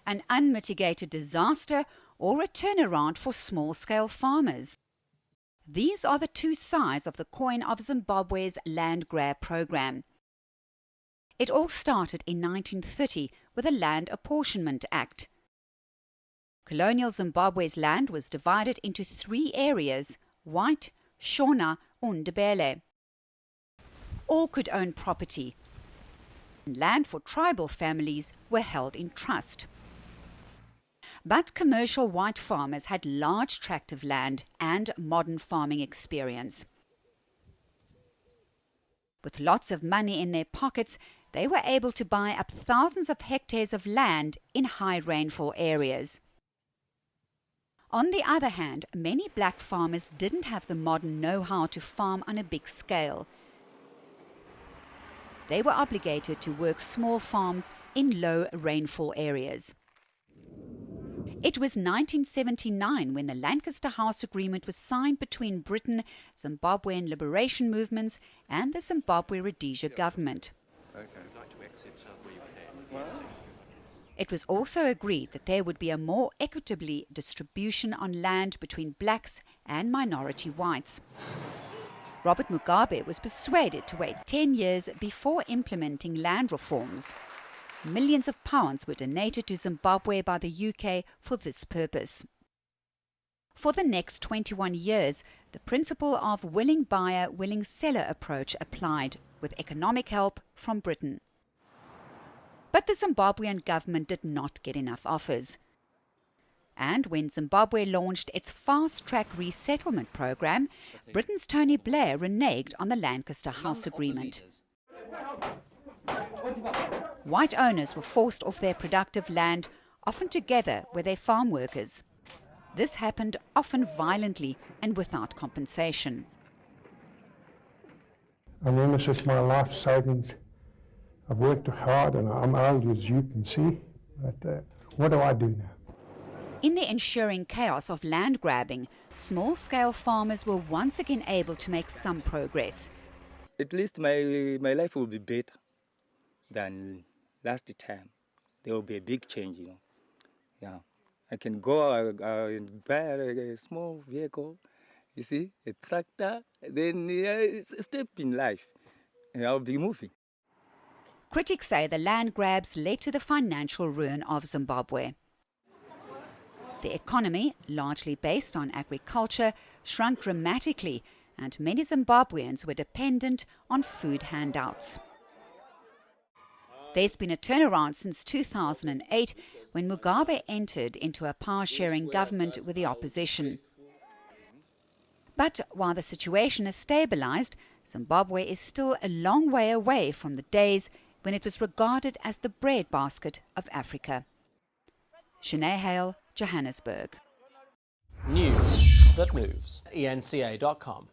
an unmitigated disaster or a turnaround for small-scale farmers. These are the two sides of the coin of Zimbabwe's land grab program. It all started in 1930 with the Land Apportionment Act. Colonial Zimbabwe's land was divided into three areas: White, Shona, and Ndebele. All could own property. Land for tribal families were held in trust. But commercial white farmers had large tracts of land and modern farming experience. With lots of money in their pockets, they were able to buy up thousands of hectares of land in high rainfall areas. On the other hand, many black farmers didn't have the modern know-how to farm on a big scale. They were obligated to work small farms in low rainfall areas. It was 1979 when the Lancaster House Agreement was signed between Britain, Zimbabwean liberation movements and the Zimbabwe Rhodesia government. It was also agreed that there would be a more equitably distribution on land between blacks and minority whites. Robert Mugabe was persuaded to wait 10 years before implementing land reforms. Millions of pounds were donated to Zimbabwe by the UK for this purpose. For the next 21 years, the principle of willing buyer, willing seller approach applied, with economic help from Britain. But the Zimbabwean government did not get enough offers. And when Zimbabwe launched its fast-track resettlement program, Britain's Tony Blair reneged on the Lancaster House Agreement. White owners were forced off their productive land, often together with their farm workers. This happened often violently and without compensation. I mean, this is my life savings. I've worked hard and I'm old, as you can see, but what do I do now? In the ensuing chaos of land grabbing, small-scale farmers were once again able to make some progress. At least my life will be better than last time. There will be a big change, you know. Yeah, I can go and buy a small vehicle, you see, a tractor, then it's a step in life, and I'll be moving. Critics say the land grabs led to the financial ruin of Zimbabwe. The economy, largely based on agriculture, shrunk dramatically, and many Zimbabweans were dependent on food handouts. There's been a turnaround since 2008, when Mugabe entered into a power-sharing government with the opposition. But while the situation has stabilized, Zimbabwe is still a long way away from the days when it was regarded as the breadbasket of Africa. Sinead Hale, Johannesburg. News that moves. eNCA.com.